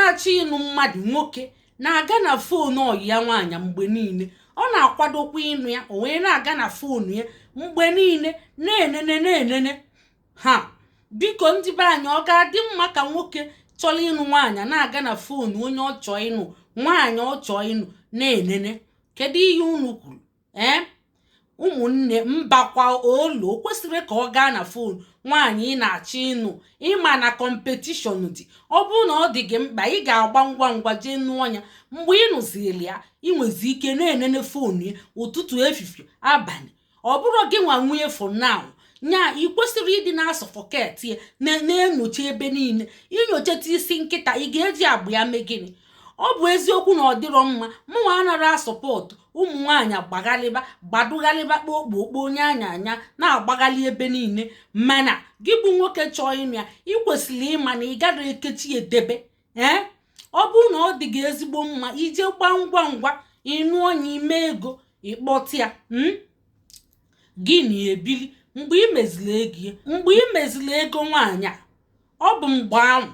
na-achọ ịnụ mmadụ nwoke na-aga na fon ọyị ya nwaanyị mgbe niile. Ọ na-akwadokwa ịnụ ya, o wee na-aga na fon ya mgbe niile na-enene ha. Biko ndị be anyị, ọ ga-adị mma ka nwoke chọrọ ịnụ nwaanyị na-aga na fon onye ọ chọọ ịnụ, nwaanyị ọ chọọ ịnụ na-enene? Kedu ihe unu kwuru? Ụmụnne mbakwa olu, o kwesịrị ka ọ gaa na fon nwaanyị ị na-achọ ịnụ, ịma na kọmpetishọn dị. Ọ bụrụ na ọ dị gị mkpa, ị ga-agba ngwa jee nụọ ya. Mgbe ị nụziri ya, ị nwezi ike na-enene fon ya ụtụtụ, efifie, abalị. Ọ bụrụ gị nwa nwunye for now nya, ị kwesịrị ịdị na-asọfọket ya, na-enyocha ebe niile. Inyochata isi nkịta, ị ga-eji agbụ ya mee gịnị? Ọ bụ eziokwu na ọ dịrọ mma mụnwa anara asọpọtụ ụmụ nwaanyị gbadughalịba kpokpo onye anya na-agbaghalị ebe niile, mana gị bụ nwoke chọọ ịnụ ya, ị kwesịrị ịma na ị gaghị ekechi edebe. Ọ bụrụ na ọ dị gị ezigbo mma, ije gbaa ngwa ịnụ onye ime ego ịkpọta ya, gị na ebili. Mgbe ị mezili ego nwaanyị a, ọ bụ mgbe ahụ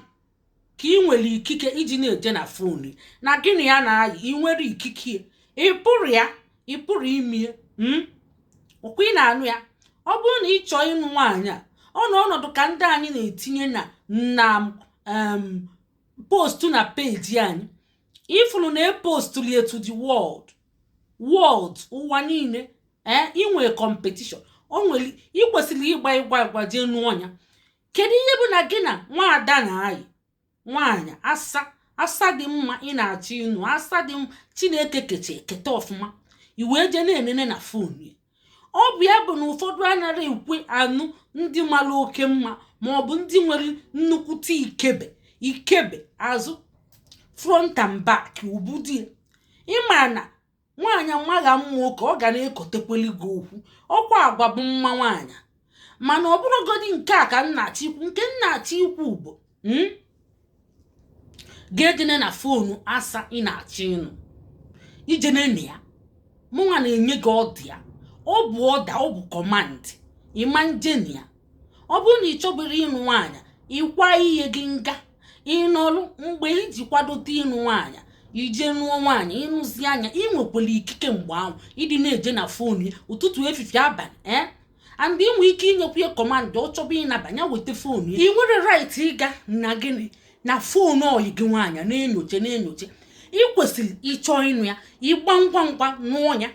ka ị nwere ikike iji na-eje na fon na gịnị ya na-ayị. Ị nwere ikike, ị pụrụ ime ọkwa ị na-anụ ya. Ọ bụrụ na ị chọọ ịnụ nwaanyị a, ọ na ọnọdụ ka ndị anyị na-etinye na postu na peji anyị. Ifuru na epostuli etu the world ụwa niile, inwe competition. Ị kwesịrị ịgba jee nụọ ya. Kedu ihe bụ na gị na nwaada na-ayị? Nwaanyị asa dị mma ị na-achọ ịnụ, asa dị mma Chineke kete ọfụma, i wee je na-enene na fon ya. Ọ bụ ya bụ na ụfọdụ anaghị ekwe anụ ndị mara oke mma, ma ọ bụ ndị nwere nnukwute ikebe azụ, front and back, ubudi. Ịma na nwaanyị amagha mma oke, ọ ga na-ekotekweli gị okwu. Ọkwa agwa bụ mma nwaanyị. Mana ọ bụrụgodi nke a ka nnachi ikwu bụ ga-ejene na fonu asa ị na-achọ ịnụ, ijenene ya. Mụnwa na-enye gị ọdụ ya, ọ bụ ọda, ọ bụ kọmand, ịma njeni ya. Ọ bụrụ na ị chọbiri ịnụ nwaanyị, ịkwa ihe gị nga ịnọrụ. Mgbe iji kwadote ịnụ nwaanyị, ije nụọ nwaanyị, ịnụzi anya, ị nwekwara ikike mgbe ahụ ịdị na-eje na fon ya ụtụtụ, efifie, abalị. And ị nwee ike inyekwu ya kọmand, ọ chọba ịnabanye, weta fon ya. Ị nwere right ịga na gịnị na fon ọyị gị nwaanyị na-enyocha. Ị kwesịrị ịchọ ịnụ ya, ịgba ngwa nụọ ya.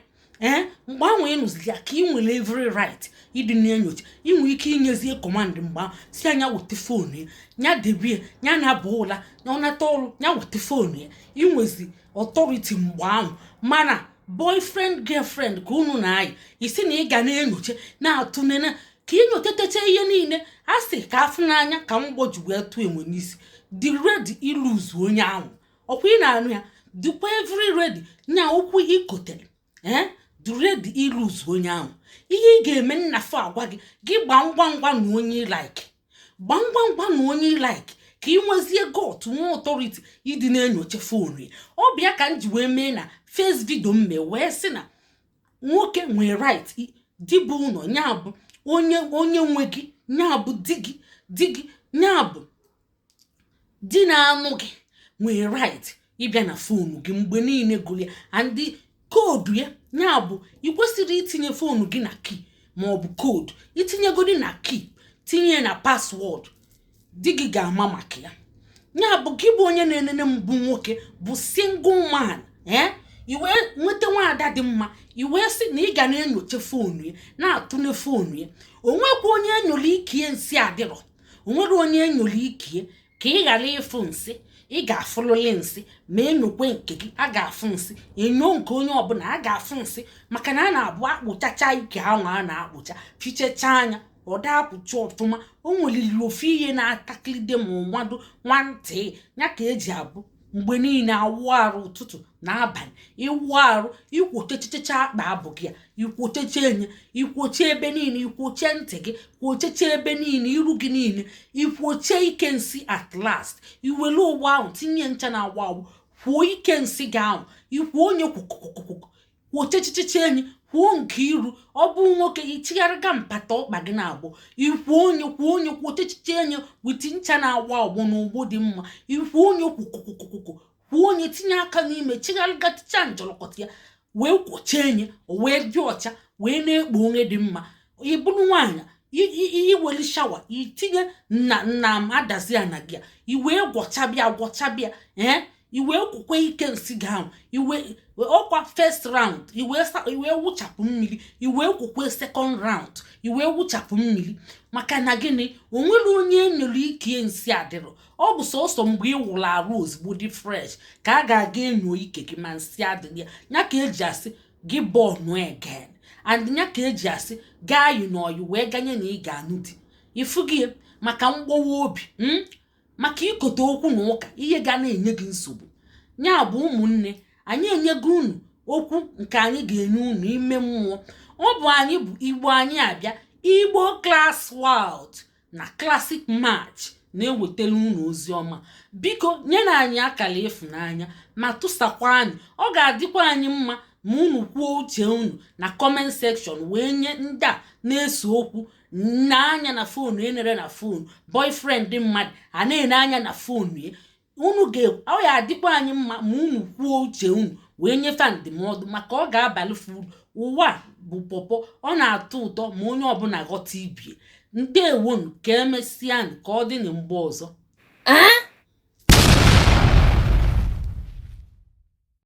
Mgbe ahụ ịnụzili ya ka ị nwere every right ịdị na-enyocha. Ị nwere ike inyezie kọmand mgbe ahụ, si anya weta fon ya, nya debie ya, na-aba ụla na ọnata ọrụ, nya weta fon ya. Ị nwezi ọtọriti mgbe ahụ. Mana boyfriend girlfriend ka unu na-ayị, isi na ị ga na-enyocha na-atụnene ka inyotetecha ihe niile. A sị ka afụ n'anya ka mgboji wee tụọ enwe n'isi. Dị ready iluzu onye ahụ. Ọkwa ị na-anụ ya? Dịkwa every ready nya okwu ikotere. Dị ready iluzu onye ahụ. Ihe ị ga-eme nnafọ agwa gị gbaa ngwa na onye like. Gbaa ngwa na onye like ka ị nwezie got nwe authority ịdị na-enyocha fon ya. Ọ bịa ka m ji wee mee na face video mme wee sị na nwoke nwee right di bụ ụlọ, nya bụ onye nwe gị, nya bụ di gị, nya bụ di na-anụ gị, nwee right ịbịa na fon gị mgbe niile gụrụ ya. Andị koodu ya, nya bụ ị kwesịrị itinye fon gị na key, ma ọ bụ koodu itinyegodi na key, tinye na paswọọdụ. Di gị ga-ama maka ya. Nya bụ gị bụ onye na-enene mbụ nwoke, bụ single man. Iwe nweta nwaada dị mma, iwe sị na ị ga na-enyocha fon ya, na-atụne fon ya. O nwekwa onye enyola ikie nsị adịrọ. O nwere onye enyola ikie ka ị ghara ịfụ nsị. Ị ga-afụlụli nsị, ma enyokwe nke gị, a ga-afụ nsị. Enyo nke onye ọbụla, a ga-afụ nsị. Maka na a na-abụ akpụchacha ike ahụ a na-akpụcha, fichecha anya, ọ da-apụcha ọfụma. O nweliri ofu ihe na-atakilide ma ụmado nwantị ya ka eji abụ mgbe niile awụ arụ ụtụtụ na abalị. Ịwụ arụ, ikwochechecha akpa abụ gị, ikwocheche enye, ikwoche ebe niile, ikwoche ntị gị, kwocheche ebe niile, iru gị niile, ikwoche ike nsị. At last iwere ụgbọ ahụ tinye ncha na agwa kwuo ike nsị gị ahụ, ikwu onye kwukwukwukwụ, kwochechiche enyi kwuo nke iru ọ bụ nwoke ichigharịga mpata ọkpa gị na-abụ kwuo onye kwochechiche enyi witi ncha na-agba ọgbọ n'ugbo dị mma kwuo onye kwukwukwukwukwu kwuo onye tinye aka n'ime chigharịga ticha njọlọkọta ya wee kwochie enyi wee dị ọcha wee na-ekpo onye dị mma ịbụrụ nwaanyị iweli shawa itinye nna m adazi na gị iwee gwọchabịa iwee kwukwe ike nsị gị ahụ ọkwa first round iwee wụchapụ mmiri iwee kwukwe second round iwee wụchapụ mmiri maka na gịnị onwere onye enyere ike nsị adịrọ ọ bụ sọsọ mgbe ị wụrụ arụ ozugbo dị fresh ka a ga-aga enyo ike gị ma nsị adịrị ya ka eji asị gị born again and nya ka eji asị gaa yi n'ọyị wee ganye na ị ga-anụ di ifu gị maka mgbawa obi maka ikote okwu na ụka ihe ga na-enye gị nsogbu nya bụ ụmụnne anyị enyego unu okwu nke anyị ga-enye unu ime mmụọ ọ bụ anyị bụ Igbo anyị abịa Igbo Class World na Classic Match na-ewetara unu ozi ọma biko nye na anyị akara ịfụnanya ma tụsakwa anyị ọ ga-adịkwa anyị mma ma unu kwuo uche unu na comment section wee nye ndị a na-eso okwu na-anya na fonu enere na fonu boyfriend dị mmadụ a na-ene anya na fonu ya unu ọ ya adịkwa anyị mma ma unu kwuo uche unu wee nyefe ndụmọdụ maka ọ ga-abalị furu ụwa bụ pọpọ ọ na-atọ ụtọ ma onye ọbụla ghọta ibie ndewonu ka emesịa ka ọ dị na mgbe ọzọ